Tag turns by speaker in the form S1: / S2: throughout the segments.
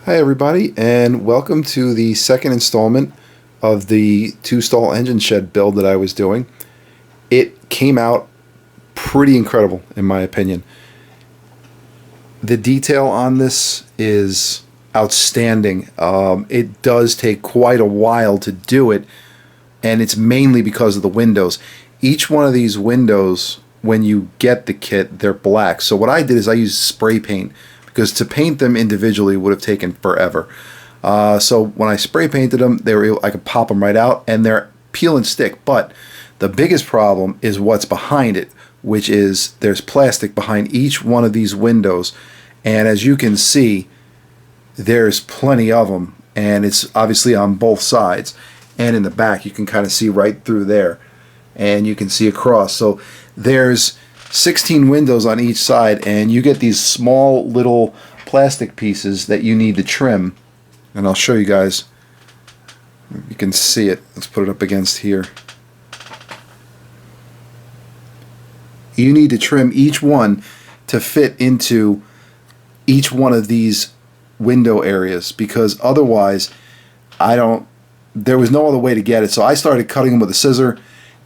S1: Hi everybody, and welcome to the second installment of the two-stall engine shed build that I was doing. It came out pretty incredible in my opinion. The detail on this is outstanding. It does take quite a while to do it, and it's mainly because of the windows. Each one of these windows, when you get the kit, they're black. So what I did is I used spray paint, because to paint them individually would have taken forever. So when I spray painted them, I could pop them right out, and they're peel and stick. But the biggest problem is what's behind it, which is there's plastic behind each one of these windows, and as you can see, there's plenty of them, and it's obviously on both sides, and in the back you can kind of see right through there, and you can see across. So there's 16 windows on each side, and you get these small little plastic pieces that you need to trim, and I'll show you guys. You can see it. Let's put it up against here. You need to trim each one to fit into each one of these window areas, because otherwise there was no other way to get it. So I started cutting them with a scissor,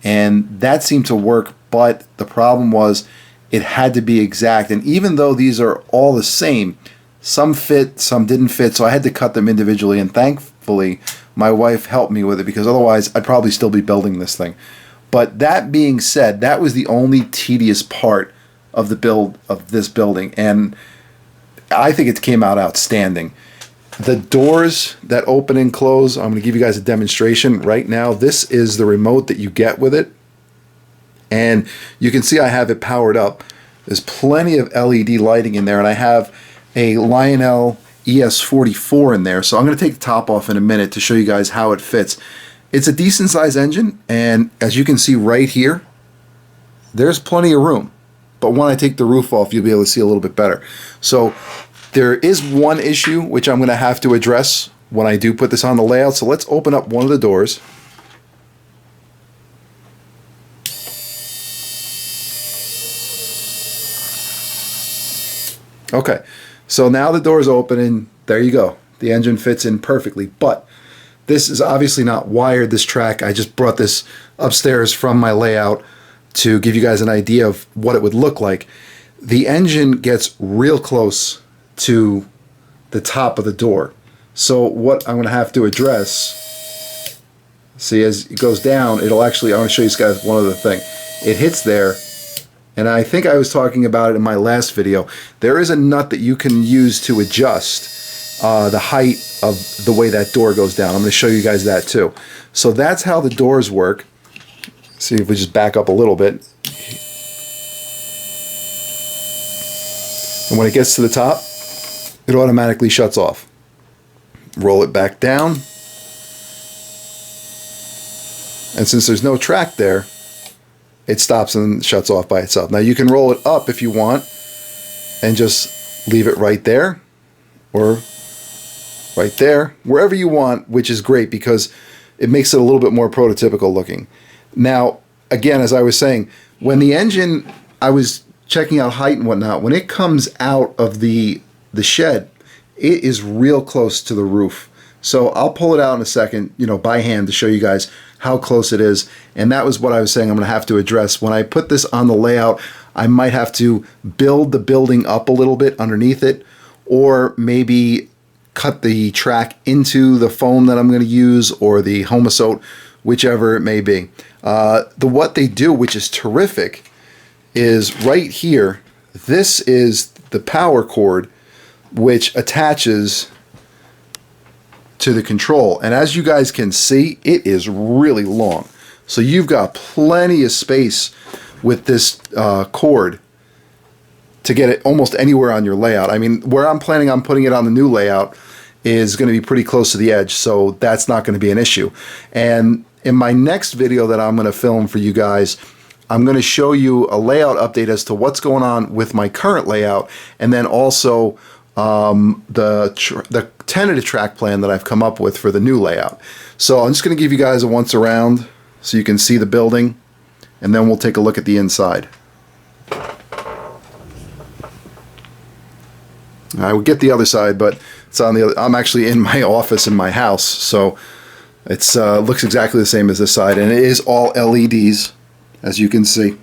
S1: and that seemed to work, but the problem was it had to be exact. And even though these are all the same, some fit, some didn't fit, so I had to cut them individually, and thankfully my wife helped me with it, because otherwise I'd probably still be building this thing. But that being said, that was the only tedious part of the build of this building, and I think it came out outstanding. The doors that open and close, I'm going to give you guys a demonstration right now. This is the remote that you get with it, and you can see I have it powered up. There's plenty of LED lighting in there, and I have a Lionel ES44 in there, so I'm going to take the top off in a minute to show you guys how it fits. It's a decent sized engine, and as you can see right here, there's plenty of room. But when I take the roof off, you'll be able to see a little bit better. So there is one issue which I'm going to have to address when I do put this on the layout. So let's open up one of the doors. Okay, so now the door is open, and there you go. The engine fits in perfectly, but this is obviously not wired, this track. I just brought this upstairs from my layout to give you guys an idea of what it would look like. The engine gets real close to the top of the door. So what I'm going to have to address, see, as it goes down, it'll actually, I want to show you guys one other thing. It hits there, and I think I was talking about it in my last video. There is a nut that you can use to adjust the height of the way that door goes down. I'm going to show you guys that too. So that's how the doors work. See if we just back up a little bit. And when it gets to the top, it automatically shuts off. Roll it back down. And since there's no track there, it stops and shuts off by itself. Now you can roll it up if you want and just leave it right there, or right there, wherever you want, which is great because it makes it a little bit more prototypical looking. Now, again, as I was saying, when the engine, I was checking out height and whatnot, when it comes out of the shed, it is real close to the roof. So I'll pull it out in a second, by hand to show you guys how close it is. And that was what I was saying I'm going to have to address. When I put this on the layout, I might have to build the building up a little bit underneath it, or maybe cut the track into the foam that I'm going to use, or the Homasote, whichever it may be. What they do, which is terrific, is right here, this is the power cord which attaches to the control, and as you guys can see, it is really long. So you've got plenty of space with this cord to get it almost anywhere on your layout. I mean, where I'm planning on putting it on the new layout is going to be pretty close to the edge, so that's not going to be an issue. And in my next video that I'm going to film for you guys, I'm going to show you a layout update as to what's going on with my current layout, and then also the tentative track plan that I've come up with for the new layout. So I'm just going to give you guys a once around so you can see the building, and then we'll take a look at the inside. I will get the other side, but It's on the other, I'm actually in my office in my house, so it's looks exactly the same as this side, and it is all LEDs, as you can see,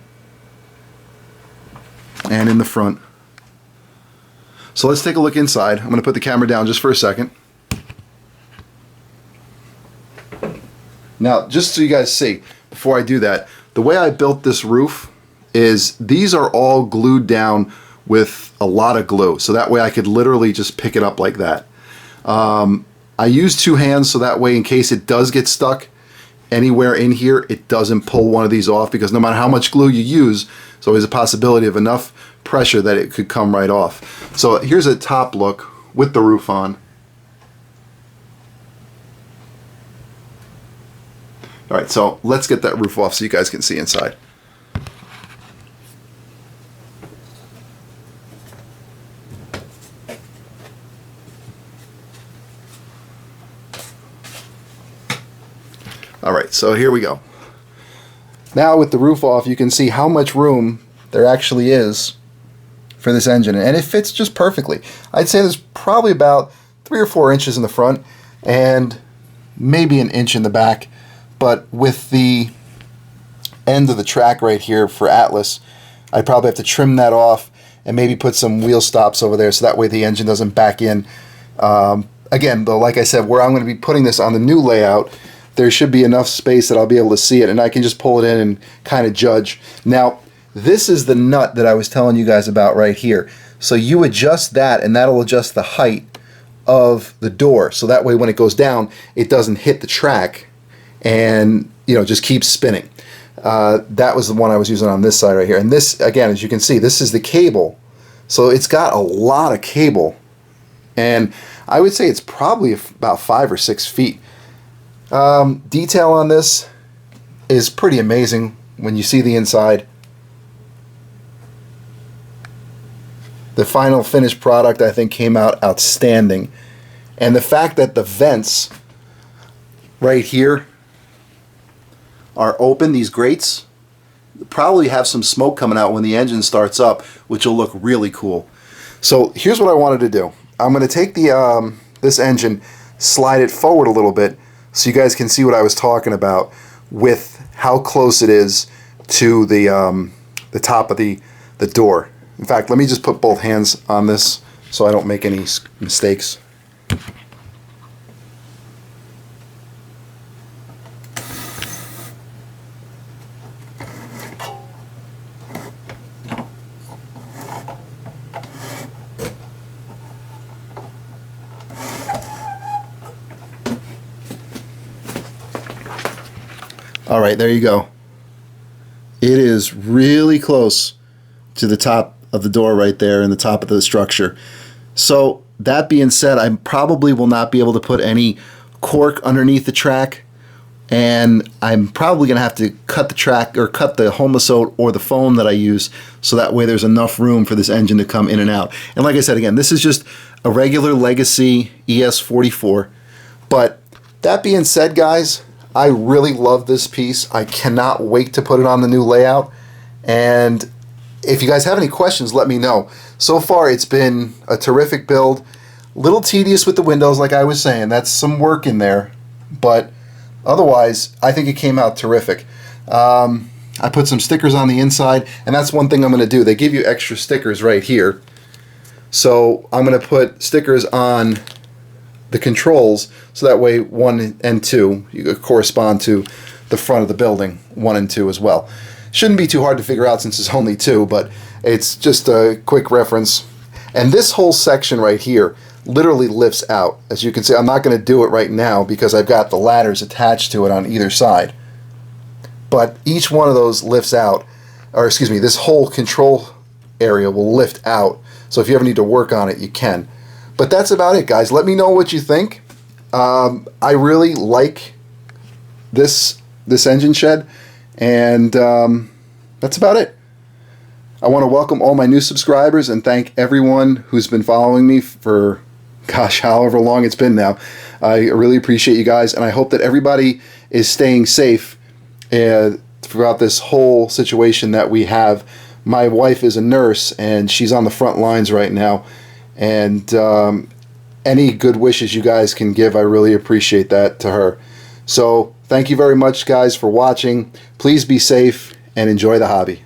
S1: and in the front. So let's take a look inside. I'm going to put the camera down just for a second. Now, just so you guys see, before I do that, the way I built this roof is these are all glued down with a lot of glue, so that way I could literally just pick it up like that. I use two hands so that way in case it does get stuck anywhere in here, it doesn't pull one of these off, because no matter how much glue you use, there's always a possibility of enough pressure that it could come right off. So here's a top look with the roof on. Alright, so let's get that roof off so you guys can see inside. Alright, so here we go. Now with the roof off, you can see how much room there actually is for this engine, and it fits just perfectly. I'd say there's probably about 3 or 4 inches in the front and maybe an inch in the back, but with the end of the track right here for Atlas, I'd probably have to trim that off and maybe put some wheel stops over there so that way the engine doesn't back in. Again, though, like I said, where I'm going to be putting this on the new layout, there should be enough space that I'll be able to see it, and I can just pull it in and kind of judge. Now, this is the nut that I was telling you guys about right here. So you adjust that, and that'll adjust the height of the door. So that way when it goes down, it doesn't hit the track and, you know, just keeps spinning. That was the one I was using on this side right here. And this, again, as you can see, this is the cable. So it's got a lot of cable. And I would say it's probably about 5 or 6 feet. Detail on this is pretty amazing when you see the inside. The final finished product, I think, came out outstanding. And the fact that the vents right here are open, these grates, probably have some smoke coming out when the engine starts up, which will look really cool. So here's what I wanted to do. I'm going to take the this engine, slide it forward a little bit, so you guys can see what I was talking about with how close it is to the top of the door. In fact, let me just put both hands on this so I don't make any mistakes. All right, there you go. It is really close to the top of the door right there and the top of the structure. So that being said, I probably will not be able to put any cork underneath the track, and I'm probably going to have to cut the track or cut the Homasote or the foam that I use, so that way there's enough room for this engine to come in and out. And like I said, again, this is just a regular Legacy ES44. But that being said, guys, I really love this piece. I cannot wait to put it on the new layout. And if you guys have any questions, let me know. So far, it's been a terrific build. Little tedious with the windows, like I was saying. That's some work in there. But otherwise, I think it came out terrific. I put some stickers on the inside, and that's one thing I'm going to do. They give you extra stickers right here. So I'm going to put stickers on the controls, so that way 1 and 2 you correspond to the front of the building, 1 and 2 as well. Shouldn't be too hard to figure out since it's only 2, but it's just a quick reference. And this whole section right here literally lifts out. As you can see, I'm not going to do it right now because I've got the ladders attached to it on either side. But each one of those lifts out, or excuse me, this whole control area will lift out. So if you ever need to work on it, you can. But that's about it, guys. Let me know what you think. I really like this engine shed, and that's about it. I want to welcome all my new subscribers and thank everyone who's been following me for, gosh, however long it's been now. I really appreciate you guys, and I hope that everybody is staying safe throughout this whole situation that we have. My wife is a nurse, and she's on the front lines right now. And any good wishes you guys can give, I really appreciate that to her. So thank you very much, guys, for watching. Please be safe and enjoy the hobby.